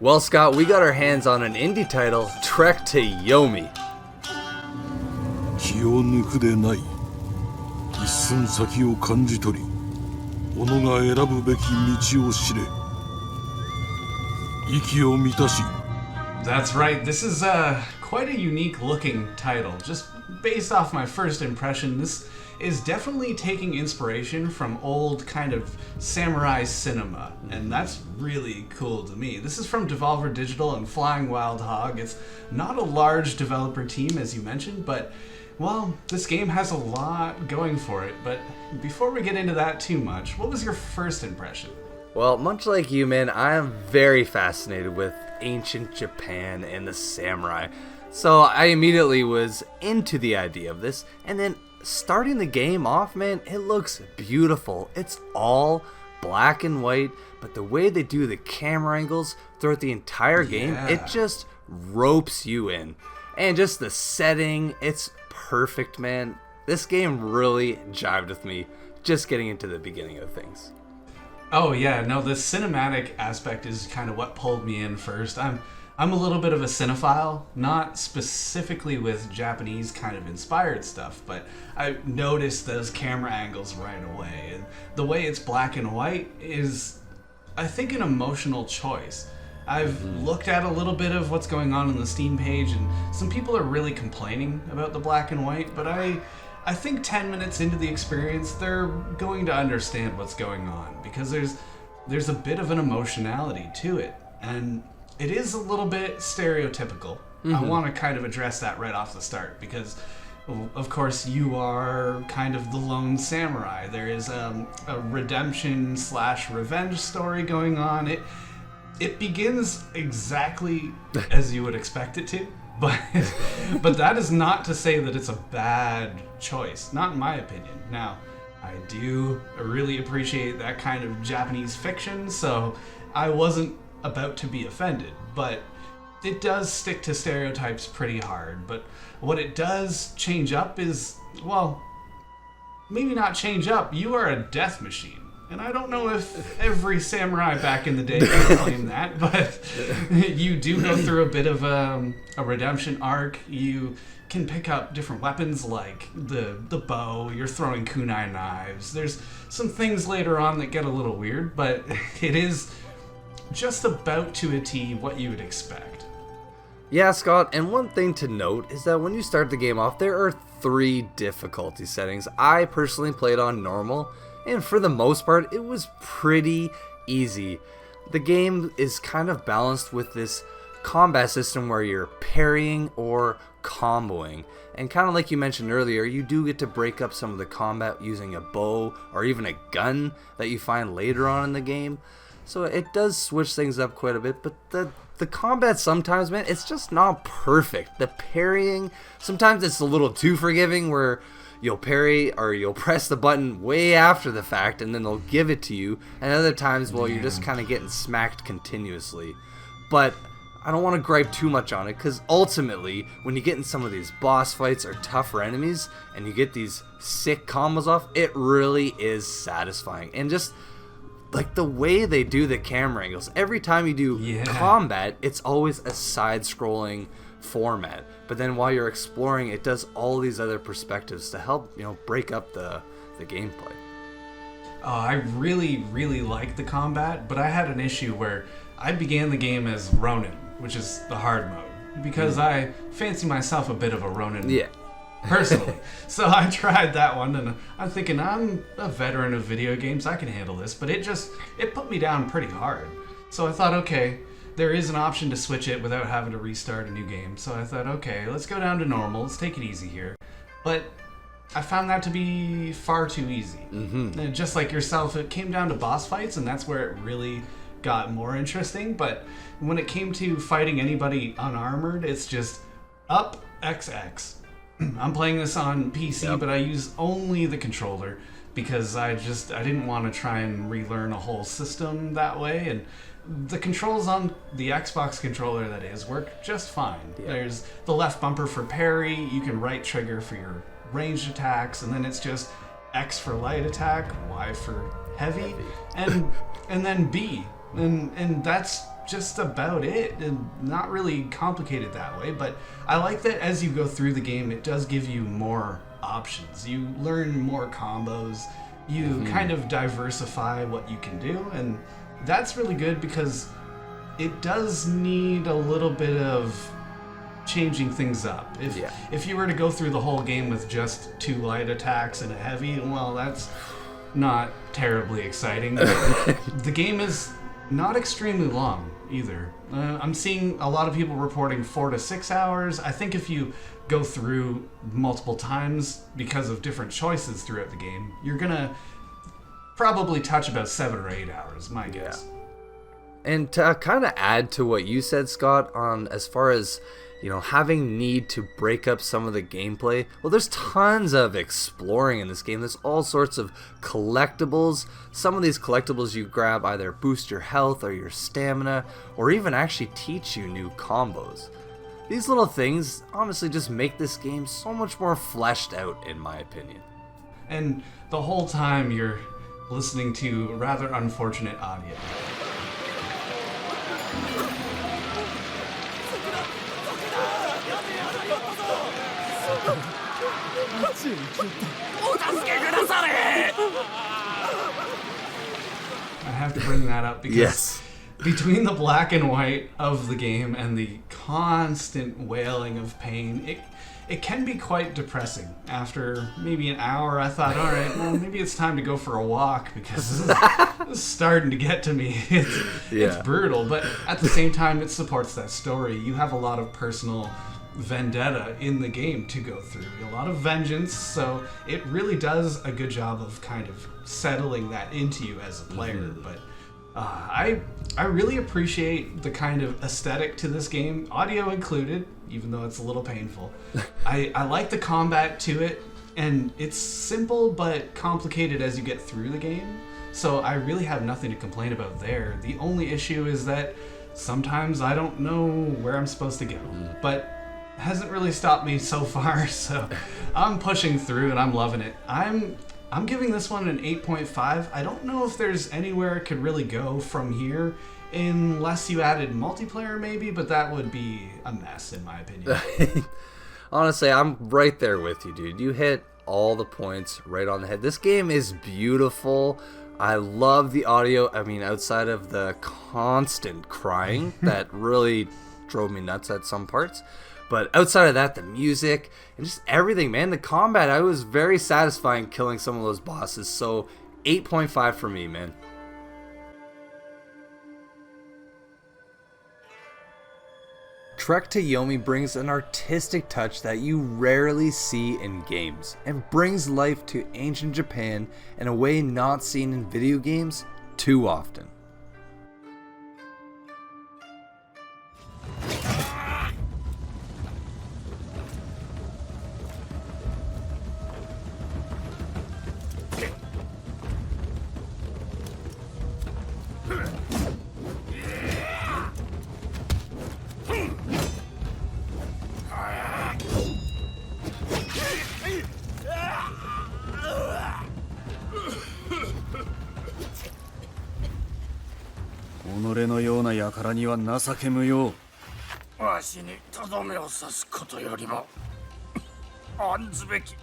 Well, Scott, we got our hands on an indie title, Trek to Yomi. 気を抜くでない。一寸先を感じ取り、己が選ぶべき道を知れ。息を満たし。That's right. This is quite a unique looking title. Just based off my first impression, this is definitely taking inspiration from old kind of samurai cinema, and that's really cool to me. This is from Devolver Digital and Flying Wild Hog. It's not a large developer team, as you mentioned, but, well, this game has a lot going for it. But before we get into that too much, what was your first impression? Well, much like you, man, I am very fascinated with ancient Japan and the samurai. So I immediately was into the idea of this, and then starting the game off, man, it looks beautiful. It's all black and white, but the way they do the camera angles throughout the entire game, it just ropes you in. And just the setting, it's perfect, man. This game really jived with me just getting into the beginning of things. Oh yeah, no, the cinematic aspect is kind of what pulled me in first. I'm a little bit of a cinephile, not specifically with Japanese kind of inspired stuff, but I noticed those camera angles right away. And the way it's black and white is, I think, an emotional choice. I've looked at a little bit of what's going on the Steam page, and some people are really complaining about the black and white, but I think 10 minutes into the experience, they're going to understand what's going on, because there's a bit of an emotionality to it, and it is a little bit stereotypical. I want to kind of address that right off the start, because, of course, you are kind of the lone samurai. There is a redemption/revenge story going on. It begins exactly as you would expect it to, but that is not to say that it's a bad choice, not in my opinion. Now, I do really appreciate that kind of Japanese fiction, so I wasn't about to be offended, but it does stick to stereotypes pretty hard. But what it does change up is, well, maybe not change up, you are a death machine. And I don't know if every samurai back in the day could claim that, but you do go through a bit of a redemption arc. You can pick up different weapons like the bow, you're throwing kunai knives. There's some things later on that get a little weird, but it is just about to a T what you would expect. Yeah, Scott, and one thing to note is that when you start the game off, there are 3 difficulty settings. I personally played on normal, and for the most part, it was pretty easy. The game is kind of balanced with this combat system where you're parrying or comboing. And kind of like you mentioned earlier, you do get to break up some of the combat using a bow or even a gun that you find later on in the game. So it does switch things up quite a bit, but the combat sometimes, man, it's just not perfect. The parrying, sometimes it's a little too forgiving where you'll parry or you'll press the button way after the fact and then they'll give it to you. And other times, well, you're just kind of getting smacked continuously. But I don't want to gripe too much on it, because ultimately, when you get in some of these boss fights or tougher enemies and you get these sick combos off, it really is satisfying. And just like the way they do the camera angles, every time you do combat, it's always a side-scrolling format, but then while you're exploring, it does all these other perspectives to help, break up the gameplay. I really like the combat, but I had an issue where I began the game as Ronin, which is the hard mode, because I fancy myself a bit of a Ronin personally. So I tried that one, and I'm thinking, I'm a veteran of video games, I can handle this, but it put me down pretty hard. So I thought, okay, there is an option to switch it without having to restart a new game. So I thought, okay, let's go down to normal. Let's take it easy here. But I found that to be far too easy. And just like yourself, it came down to boss fights, and that's where it really got more interesting. But when it came to fighting anybody unarmored, it's just up XX. I'm playing this on PC, but I use only the controller because I didn't want to try and relearn a whole system that way. And the controls on the Xbox controller, that is, work just fine. There's the left bumper for parry, you can right trigger for your ranged attacks, and then it's just X for light attack, Y for heavy. And then B and that's just about it, and not really complicated that way. But I like that as you go through the game, it does give you more options. You learn more combos, you kind of diversify what you can do, and that's really good because it does need a little bit of changing things up. If you were to go through the whole game with just 2 light attacks and a heavy, well, that's not terribly exciting. But the game is not extremely long either. I'm seeing a lot of people reporting 4 to 6 hours. I think if you go through multiple times because of different choices throughout the game, you're gonna probably touch about 7 or 8 hours, my guess. And to kind of add to what you said, Scott, on as far as, having need to break up some of the gameplay, well, there's tons of exploring in this game. There's all sorts of collectibles. Some of these collectibles you grab either boost your health or your stamina, or even actually teach you new combos. These little things honestly just make this game so much more fleshed out, in my opinion. And the whole time you're listening to rather unfortunate audio. I have to bring that up because between the black and white of the game and the constant wailing of pain, it can be quite depressing. After maybe an hour, I thought, all right, well, maybe it's time to go for a walk because this is starting to get to me. It's brutal, but at the same time, it supports that story. You have a lot of personal vendetta in the game to go through, a lot of vengeance, so it really does a good job of kind of settling that into you as a player. But I really appreciate the kind of aesthetic to this game, audio included, even though it's a little painful. I like the combat to it, and it's simple but complicated as you get through the game, so I really have nothing to complain about there. The only issue is that sometimes I don't know where I'm supposed to go, but hasn't really stopped me so far, so I'm pushing through and I'm loving it. I'm giving this one an 8.5. I don't know if there's anywhere it could really go from here unless you added multiplayer maybe, but that would be a mess in my opinion. Honestly, I'm right there with you, dude. You hit all the points right on the head. This game is beautiful. I love the audio. I mean, outside of the constant crying that really drove me nuts at some parts. But outside of that, the music and just everything, man, the combat, I was very satisfying killing some of those bosses. So 8.5 for me, man. Trek to Yomi brings an artistic touch that you rarely see in games and brings life to ancient Japan in a way not seen in video games too often.己のような輩には情け無用。わしにとどめを刺すことよりも案ずべき